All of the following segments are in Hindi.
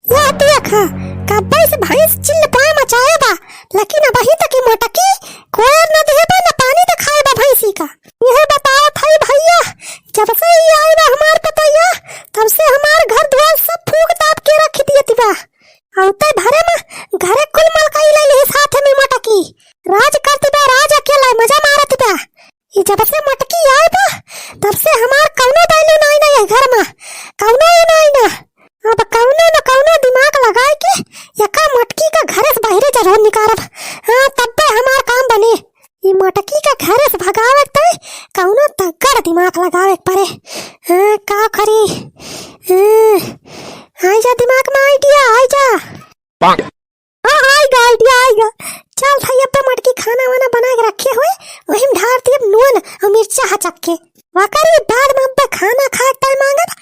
यह देखा कब्बे से भैंस चिल्ल पाए मचाए बा, लेकिन अबही तक ही मोटकी कोई न देबा न पानी दिखाए बा भैंसी का। यह बताओ था भैया, जब से ये आई बा हमार पतैया तब से हमार घर द्वार सब फूक ताप के रख दिए बा। औते भरे में घरे कुल मलकाई ले ली साथ में मोटकी राज करती बा, राज अकेला मजा मारत बा। ये जब से मोटकी आई बा तब से हमार कौनो बैलू नहीं ना ये घर में कौनो नहीं ना। अब कौनो न कौनो दिमाग लगाए के यका मटकी का घर से बाहर जरूर निकारब। हाँ तब पे हमार काम बने। ये मटकी का घर से भगावे तय कौनो तगड़ दिमाग लगावे पड़े। हाँ का करी। आई जा दिमाग में आइडिया आई जा। हाँ आएगा आइडिया आएगा। चल भाई अब मटकी खाना वाना बना के रखे हुए वही में ढार दिए नून और मिर्चा हचक के वाकरी बाद में अब खाना खा के मांगब।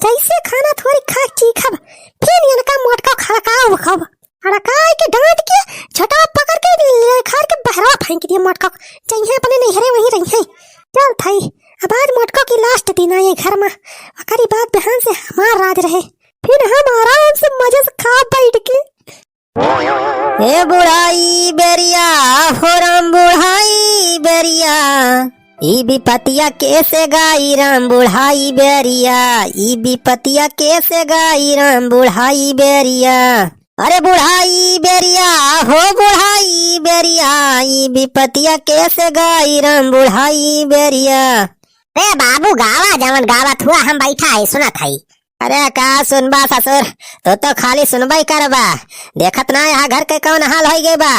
जैसे खाना थोड़ी खा चीखब फिर इनका मोटका खड़काओ खब खड़काए के डांट के छटा पकड़ के खार के बहरा फेंक दिए मोटका चाहिए अपने नहरे वहीं रही। चल भाई अब आज मोटका की लास्ट दिन है ये घर में वाकरी बात बहन से हमार राज रहे फिर हम आराम से मजे से खा बैठ के। ए बुढ़ाई बेरिया हो राम बुढ़ाई बेरिया ई विपतिया कैसे गाई राम बुढ़ाई बेरिया ई विपतिया कैसे गाई राम बुढ़ाई बेरिया। अरे बुढ़ाई बेरिया हो बुढ़ाई बेरिया ई विपतिया कैसे गाई राम बुढ़ाई बेरिया। अरे बाबू गावा जवन गावा हुआ हम बैठा है सुनत है। अरे का सुनबा ससुर तो खाली सुनबाई करबा देखत ना यहाँ घर के कौन हाल हो गए बा।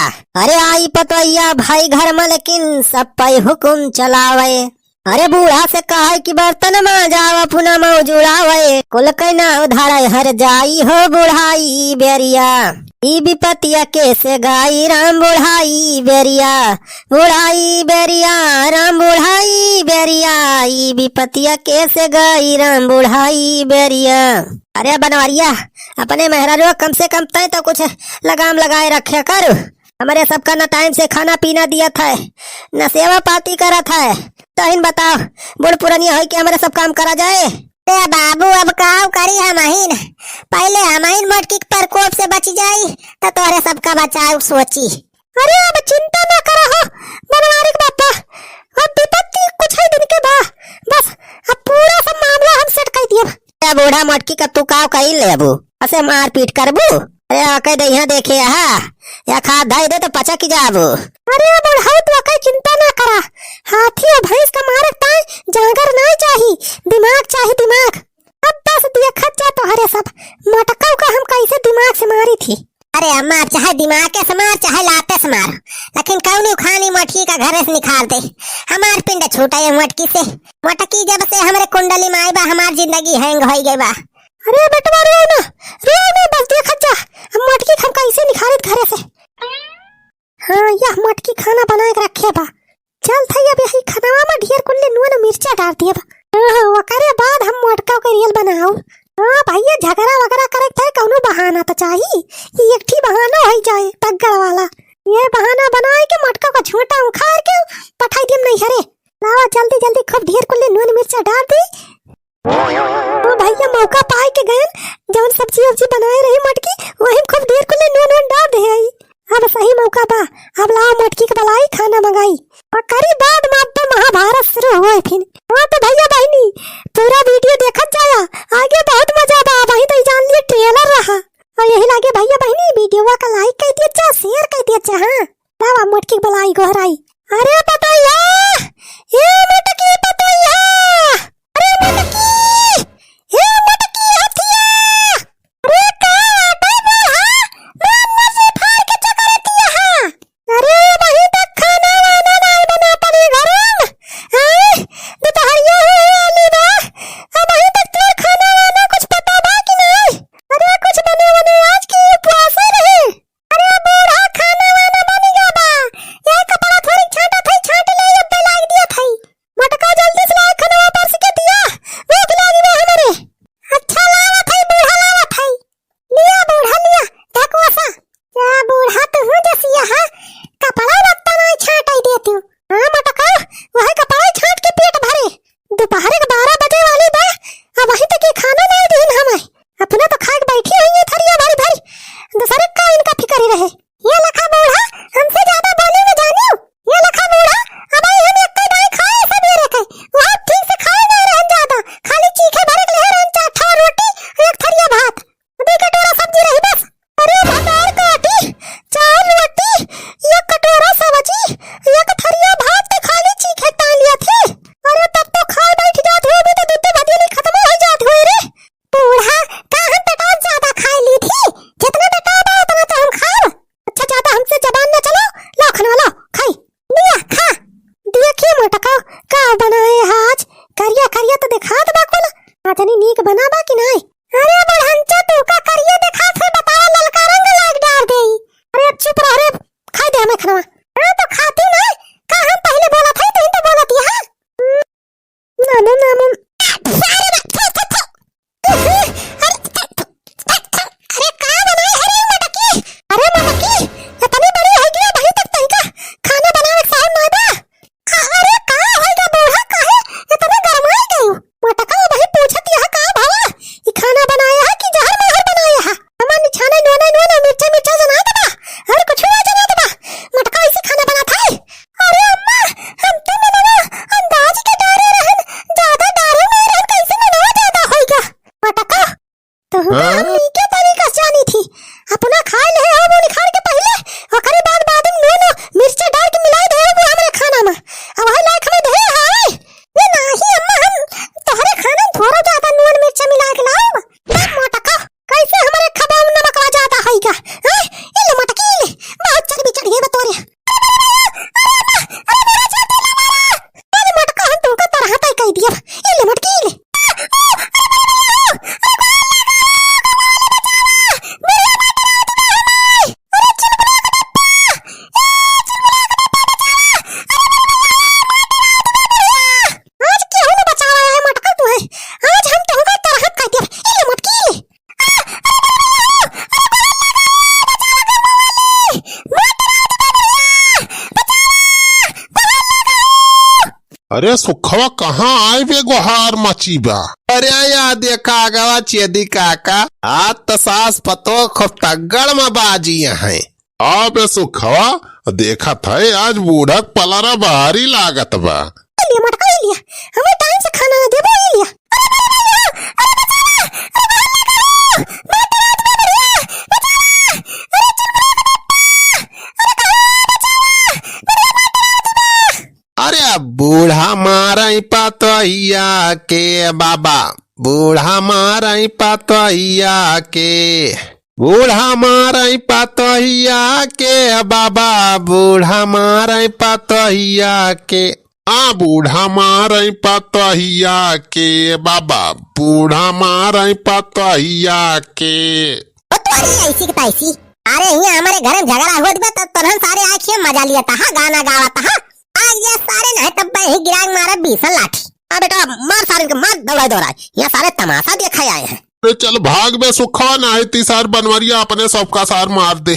अरे आई पतैया भाई घर में लेकिन सब पे हुकुम चलावे। अरे बूढ़ा से कहा कि बर्तन में जावा पुनः में जुड़ावे कुल कहना उधार हर जाई हो बुढ़ाई बेरिया ई विपतिया कैसे गाई राम बुढ़ाई बेरिया बुढ़ाई बेरिया राम बुढ़ाई बेरिया ई विपतिया कैसे गाई राम बुढ़ाई बेरिया। अरे बनवारिया अपने मेहरारू कम से कम तय तो कुछ लगाम लगाए रखे कर। हमारे सबका न टाइम से खाना पीना दिया था न सेवा पाती करा था। तो इन बताओ बुढ़ पुरानिया हो कि हमारे सब काम करा जाए। ए बाबू अब काव करी हमहिन पहले हमहिन मटकी प्रकोप से बच जाई तो तोरे सबका बचाव सोची। अरे अब चिंता ना करो हो बनवारी के बापा अब विपत्ति कुछ ही दिन के बा बस अब पूरा सब मामला हम सेट कर दिए। बूढ़ा मटकी का तू काव कही ले अबू असे मार पीट करबू। अरे आके दहिया देखे या खा धाई दे तो पचा की जाबू। अरे बुढ़ाऊ तो कई चिंता ना करा हाथी और भैंस का मारे ताई जागर नहीं चाहिए दिमाग। अब बस देखत जा तो हरे सब मटकाऊ का हम कैसे दिमाग से मारी थी। अरे अम्मा चाहे दिमाग के से मार चाहे लाते से मार लेकिन कौनी खानी मटकी का घर से निकाल दे हमार पिंड छूटा है मटकी से। मटकी जब से हमारे कुंडली में आई बा हमार जिंदगी हैंग हो गई बा। अरे बेटवा रो ना बस देखत जा हम मटकी हम कैसे निकालित घरे से। हाँ यह मटकी खाना बना के रखे बा। चल था अब यही खाना में ढेर कुल्ले नून मिर्चा डाल दिए बा। हाँ वकरे बाद हम मटका के रियल बनाओ। हाँ भैया झगड़ा वगैरह करे थे कौनो बहाना तो चाहिए ये एक ही बहाना हो जाए तगड़ वाला। ये बहाना बनाए के मटका का झोटा उखाड़ के पठाई दिम नहीं हरे लावा जल्दी जल्दी खूब ढेर कुल्ले नून मिर्चा डाल दी। तो भैया मौका पाए के गए जवन सब्जी वब्जी बनाए रही मटकी वही खूब ढेर कुल्ले नून डाल दे आई। अब सही मौका बा अब लाओ मटकी के बलाई खाना मंगाई और करी बाद में अब महाभारत शुरू हुए फिर। हाँ तो भैया बहनी पूरा वीडियो देखत जाया आगे बहुत मजा बा वही तो जान लिए ट्रेलर रहा और यही लागे भैया बहनी वीडियो का लाइक कर दिया जा शेयर कर दिया जा। हाँ लावा मटकी बलाई गोहराई। अरे पतैया ये मटकी पतैया अरे मटकी ये मटकी हथिया अरे का अरे वही तक खाना वाना नहीं बना पड़े घर दोपहरिया वाली बा अब वही तक तो खाना वाना कुछ पता बा कि नहीं। अरे कुछ बने आज की उपवास रहे। अरे बूढ़ा खाना वाना बन गया बा ये कपड़ा थोड़ी छाटा अरे सुखवा कहाँ आए बे गुहार मची बा। अरे या देखा गवा चेदी काका आज तो सास पतो खूब तगड़ में बाजी है। आ बे सुखवा देखा था आज बूढ़क पलारा भारी लागत बा। लिया मटका लिया हमें टाइम से खाना ना देबो लिया। अरे बूढ़ा मारई पतैया के बाबा, बूढ़ा मारई पतैया के, बूढ़ा मारई पतैया के बाबा, बूढ़ा मारई पतैया के। आ बूढ़ा मारई पतहिया के बाबा, बूढ़ा मारई पतहिया के। तुम्हारी ऐसी की तैसी। अरे यहाँ हमारे घर में झगड़ा हुआ तो तुरंत सारे आखिए मजा लिया था, गाना गावा था। आज ये सारे नहीं तब ही गिराग मारा 20 लाठी। अब बेटा मार सारे के मार दौड़ा यहाँ सारे तमाशा देखा आए हैं। चल भाग बे सुखवा, नहीं तीसार बनवरिया अपने सबका सार मार दे।